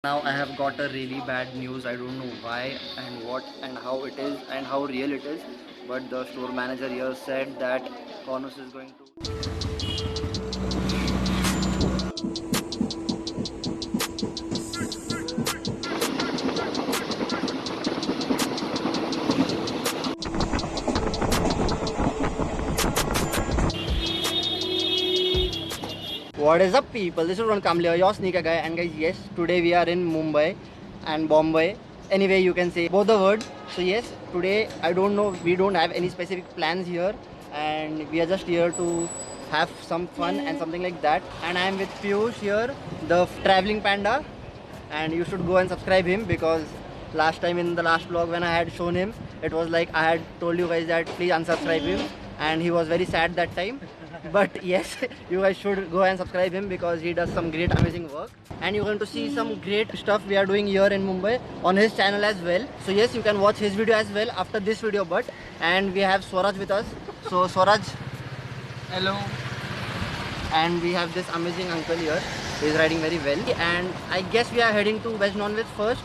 Now I have got a really bad news. I don't know why and what and how it is and how real it is. But the store manager here said that Cornus is going to. What is up, people? This is Ron Kamble, your sneaker guy. And guys, yes, today we are in Mumbai and Bombay. Anyway, you can say both the words. So yes, today I don't know. We don't have any specific plans here, and we are just here to have some fun and something like that. And I am with Piyush here, the traveling panda. And you should go and subscribe him because last time in the last vlog when I had shown him, it was like I had told you guys that please unsubscribe him, and he was very sad that time. But yes, you guys should go and subscribe him because he does some great amazing work, and you're going to see some great stuff we are doing here in Mumbai on his channel as well. So yes, you can watch his video as well after this video. But and we have Swaraj with us. So Swaraj, Hello. and we have this amazing uncle here. He's riding very well, and I guess we are heading to Veg Non-Veg first,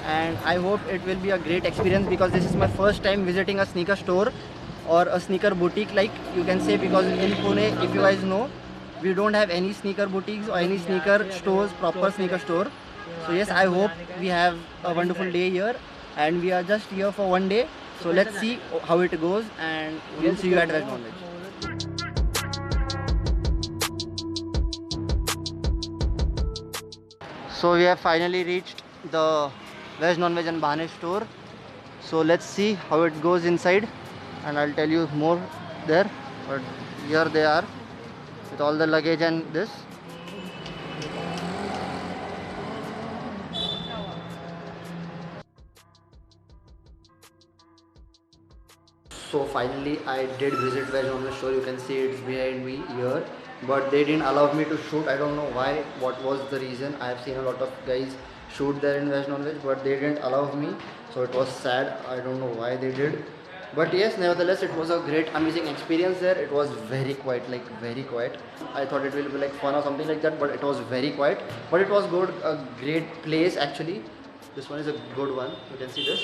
and I hope it will be a great experience because this is my first time visiting a sneaker store or a sneaker boutique, like you can say, because in Pune, if you guys know, we don't have any sneaker boutiques or any sneaker stores, proper sneaker store. So yes, I hope we have a wonderful day here, and we are just here for one day. So let's see how it goes, and we'll see you at Veg Non-Veg. So we have finally reached the Veg Non-Veg and Bahane store. So let's see how it goes inside, and I'll tell you more there. But here they are with all the luggage and this. So finally I did visit Veg Non-Veg store. You can see it's behind me here, but they didn't allow me to shoot. I don't know why, what was the reason. I have seen a lot of guys shoot there in Veg Non-Veg, but they didn't allow me, so it was sad. I don't know why they did, but yes, nevertheless it was a great amazing experience there. It was very quiet, like very quiet. I thought it will be like fun or something like that, but it was very quiet. But it was good, a great place actually. This one is a good one. You can see this.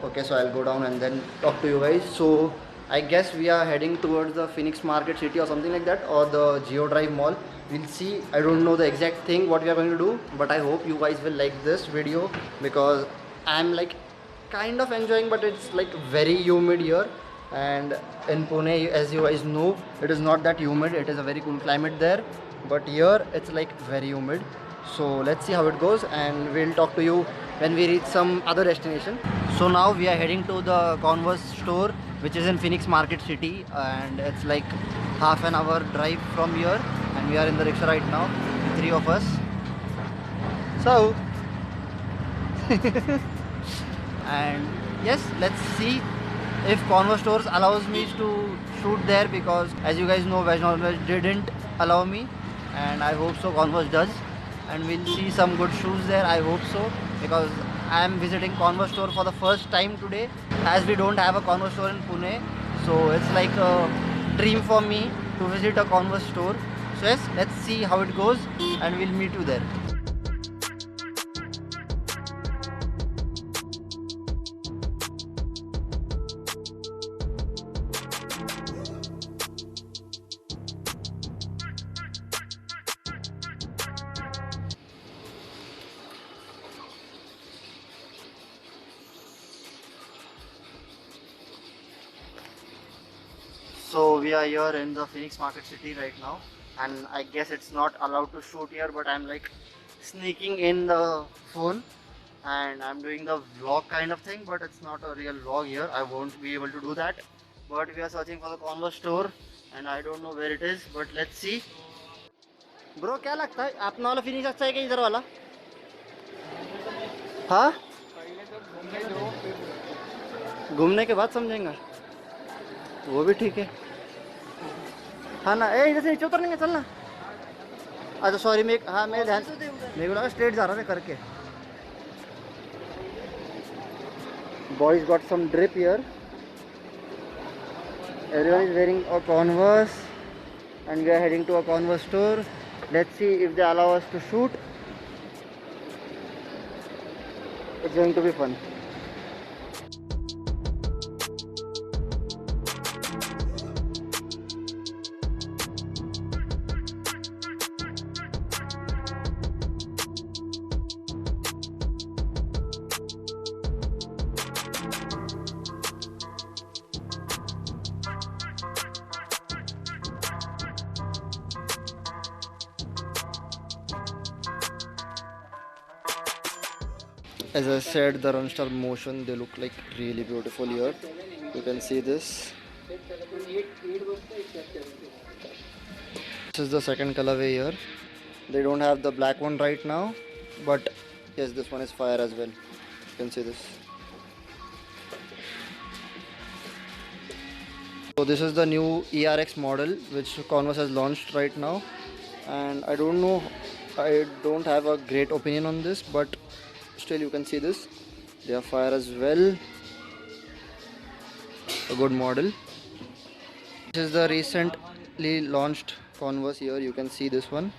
Okay, so I'll go down and then talk to you guys. So I guess we are heading towards the Phoenix Market City or something like that, or the Geo Drive Mall. We'll see. I don't know the exact thing what we are going to do, but I hope you guys will like this video because I'm like kind of enjoying, but it's like very humid here. And in Pune, as you guys know, it is not that humid. It is a very cool climate there, but here it's like very humid. So let's see how it goes, and we'll talk to you when we reach some other destination. So now we are heading to the Converse store, which is in Phoenix Market City, and it's like half an hour drive from here, and we are in the rickshaw right now, three of us. So and yes, let's see if Converse stores allows me to shoot there, because as you guys know, Veg Non-Veg didn't allow me, and I hope so Converse does, and we'll see some good shoes there. I hope so, because I am visiting Converse store for the first time today, as we don't have a Converse store in Pune. So it's like a dream for me to visit a Converse store. So yes, let's see how it goes, and we'll meet you there. So we are here in the Phoenix Market City right now, and I guess it's not allowed to shoot here, but I'm like sneaking in the phone and I'm doing the vlog kind of thing, but it's not a real vlog here. I won't be able to do that. But we are searching for the Converse store, and I don't know where it is, but let's see. Bro, क्या लगता है अपना वाला finish अच्छा है कि इधर वाला? हाँ, घूमने के बाद समझेंगे, वो भी ठीक है. हाँ ना, ए इधर से नीचे उतरनेंगे, चलना. अच्छा सॉरी, मैं हाँ मैं ध्यान, मेरे को लगा स्ट्रेट जा रहा था करके. Boys got some drip here. Everyone is wearing a Converse, and we are heading to a Converse store. Let's see if they allow us to shoot. It's going to be fun. As I said, the Runstar Motion, they look like really beautiful here. You can see this. This is the second colorway here. They don't have the black one right now, but yes, this one is fire as well. You can see this. So this is the new ERX model which Converse has launched right now, and I don't know, I don't have a great opinion on this, but still you can see this. They are fire as well. A good model. This is the recently launched Converse here. You can see this one.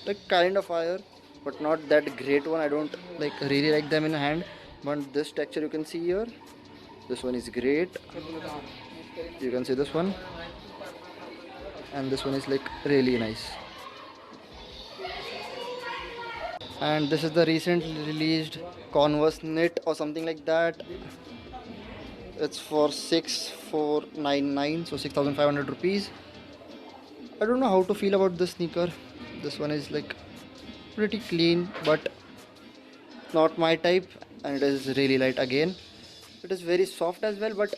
Like kind of fire, but not that great one. I don't like really like them in hand, but this texture you can see here. This one is great. You can see this one, and this one is like really nice. And this is the recently released Converse Knit or something like that. It's for 6499, so 6500 rupees. I don't know how to feel about this sneaker. This one is like pretty clean, but not my type, and it is really light again. It is very soft as well, but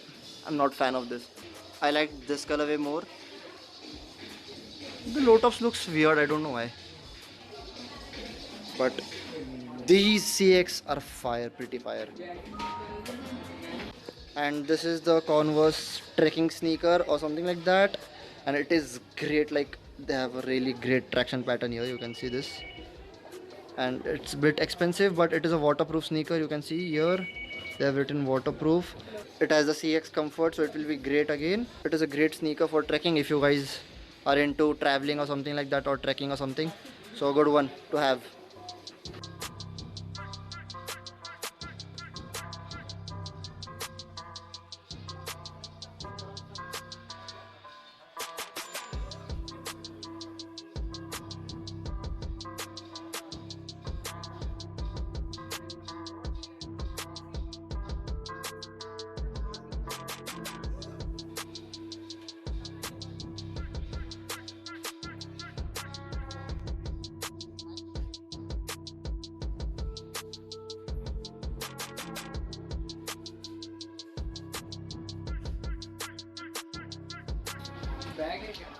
I'm not fan of this. I like this colorway more. The low tops looks weird, I don't know why. But these CX are fire, pretty fire. And this is the Converse trekking sneaker or something like that, and it is great. Like they have a really great traction pattern here. You can see this, and it's a bit expensive, but it is a waterproof sneaker. You can see here they have written waterproof. It has the CX comfort, so it will be great again. It is a great sneaker for trekking if you guys are into traveling or something like that, or trekking or something. So a good one to have.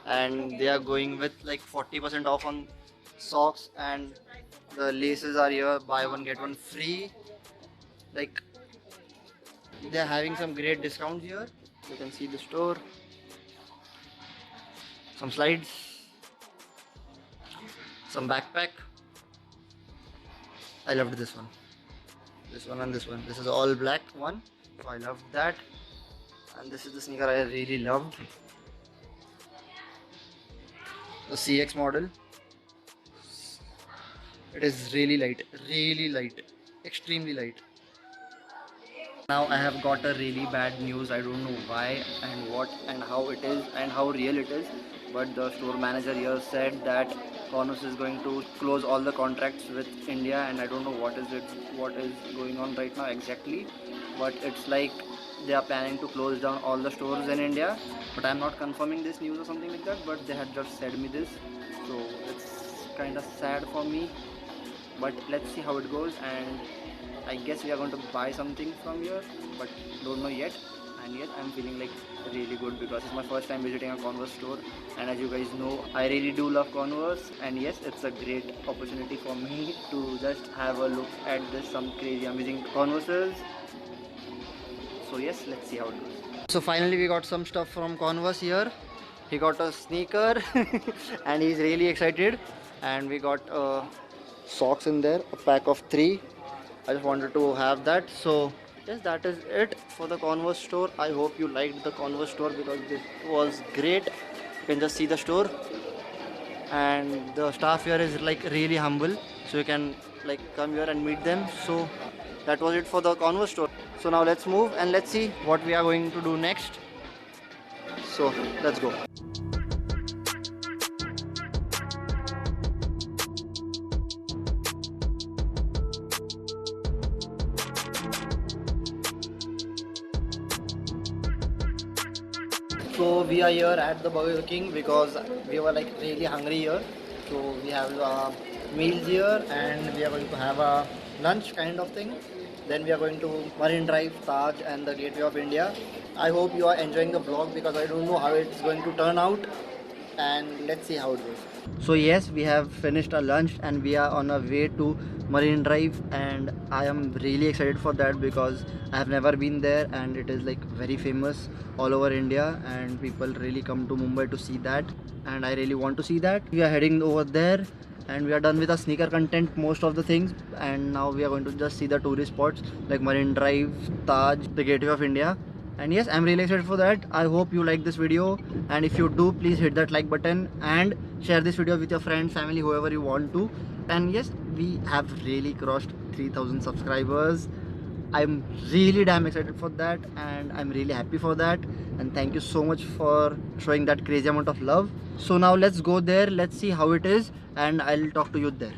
And they are going with like 40% off on socks, and the laces are here, buy one get one free. Like they are having some great discounts here. You can see the store, some slides, some backpack. I loved this one, and this one. This is all black one, so I loved that. And this is the sneaker I really loved, the CX model. It is really light, extremely light. Now I have got a really bad news. I don't know why and what and how it is and how real it is, but the store manager here said that Converse is going to close all the contracts with India, and I don't know what is going on right now exactly, but it's like they are planning to close down all the stores in India. But I'm not confirming this news or something like that, but they had just said me this, so it's kind of sad for me, but let's see how it goes. And I guess we are going to buy something from here, but don't know yet. And yet I'm feeling like really good because it's my first time visiting a Converse store, and as you guys know, I really do love Converse. And yes, it's a great opportunity for me to just have a look at this some crazy amazing Converses. So yes, let's see how it goes. So finally we got some stuff from Converse here. He got a sneaker and he's really excited, and we got socks in there, a pack of 3. I just wanted to have that. So yes, that is it for the Converse store. I hope you liked the Converse store because this was great. You can just see the store. and the staff here is like really humble, so you can like come here and meet them. So that was it for the Converse store. So now let's move and let's see what we are going to do next. So let's go. So we are here at the Burger King because we were like really hungry here. So we have meals here and we are going to have a lunch kind of thing. Then we are going to Marine Drive, Taj and the Gateway of India. I hope you are enjoying the vlog because I don't know how it's going to turn out, and let's see how it goes. So yes, we have finished our lunch and we are on our way to Marine Drive, and I am really excited for that because I have never been there and it is like very famous all over India and people really come to Mumbai to see that, and I really want to see that. We are heading over there and we are done with our sneaker content, most of the things, and now we are going to just see the tourist spots like Marine Drive, Taj, the Gateway of India. And yes, I'm really excited for that. I hope you like this video, and if you do, please hit that like button and share this video with your friends, family, whoever you want to. And yes, we have really crossed 3000 subscribers. I'm really damn excited for that and I'm really happy for that, and thank you so much for showing that crazy amount of love. So now let's go there, let's see how it is, and I'll talk to you there.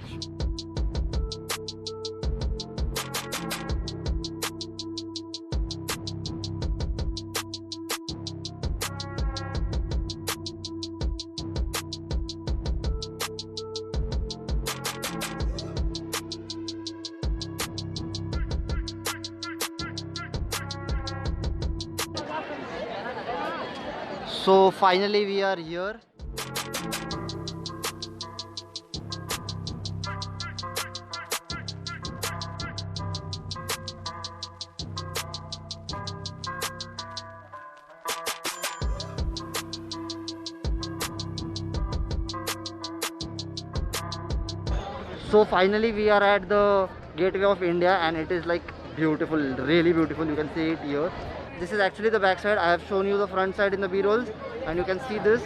So finally we are here. So finally we are at the Gateway of India and it is like beautiful, really beautiful. You can see it here. This is actually the back side. I have shown you the front side in the B-rolls and you can see this.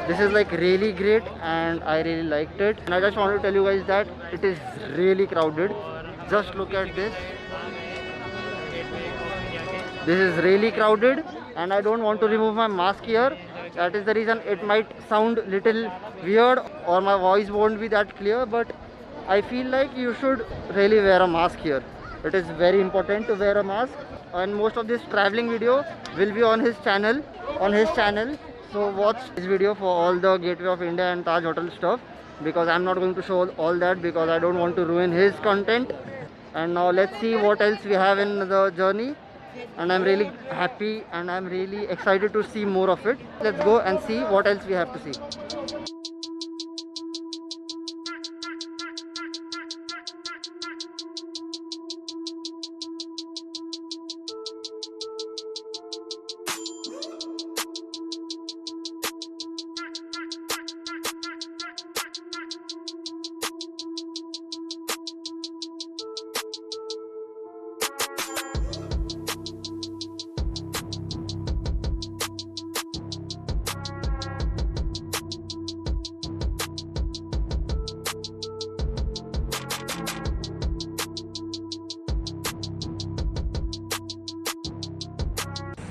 This is like really great and I really liked it. And I just want to tell you guys that it is really crowded. Just look at this. This is really crowded and I don't want to remove my mask here. That is the reason it might sound little weird or my voice won't be that clear, but I feel like you should really wear a mask here. It is very important to wear a mask, and most of this traveling video will be on his channel. So watch this video for all the Gateway of India and Taj Hotel stuff, because I'm not going to show all that because I don't want to ruin his content. And now let's see what else we have in the journey. And I'm really happy and I'm really excited to see more of it. Let's go and see what else we have to see.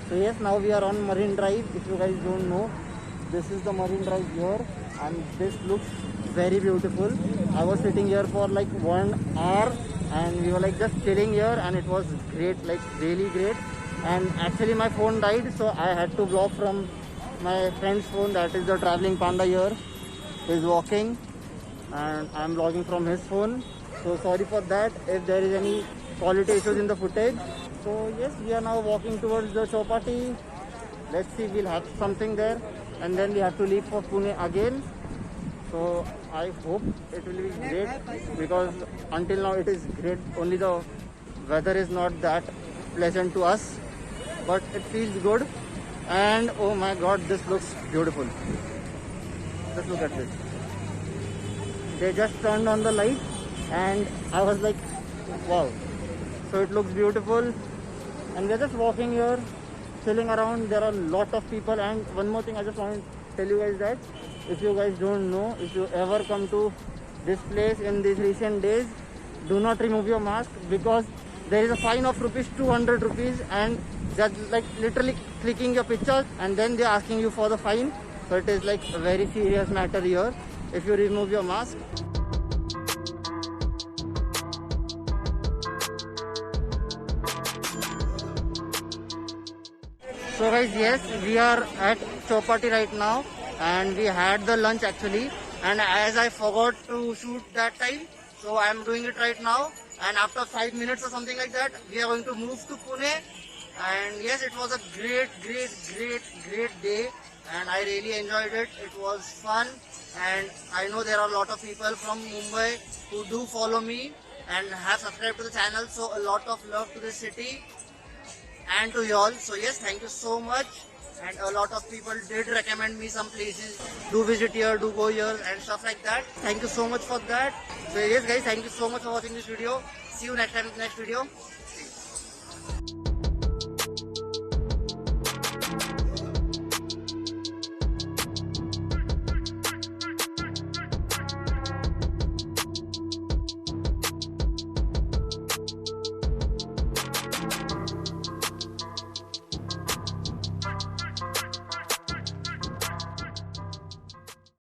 So yes, now we are on Marine Drive. If you guys don't know, this is the Marine Drive here and this looks very beautiful. I was sitting here for like 1 hour and we were like just chilling here and it was great, like really great. And actually my phone died, so I had to vlog from my friend's phone. That is the traveling panda here. He's walking and I'm vlogging from his phone. So sorry for that if there is any quality issues in the footage. So yes, we are now walking towards the Chowpatty. Let's see, we'll have something there and then we have to leave for Pune again. So I hope it will be great because until now it is great. Only the weather is not that pleasant to us, but it feels good. And oh my god, this looks beautiful. Just look at this. They just turned on the light and I was like, wow. So it looks beautiful and we're just walking here, chilling around. There are a lot of people, and one more thing I just want to tell you guys that if you guys don't know, if you ever come to this place in these recent days, do not remove your mask, because there is a fine of ₹200 and they're like literally clicking your pictures and then they're asking you for the fine. So it is like a very serious matter here if you remove your mask. So guys, yes, we are at Chowpatty right now and we had the lunch actually, and as I forgot to shoot that time, so I am doing it right now, and after 5 minutes or something like that, we are going to move to Pune. And yes, it was a great day and I really enjoyed it. It was fun, and I know there are a lot of people from Mumbai who do follow me and have subscribed to the channel, so a lot of love to the city and to y'all. So yes, thank you so much, and a lot of people did recommend me some places, do visit here, do go here and stuff like that. Thank you so much for that. So yes guys, thank you so much for watching this video. See you next time in the next video.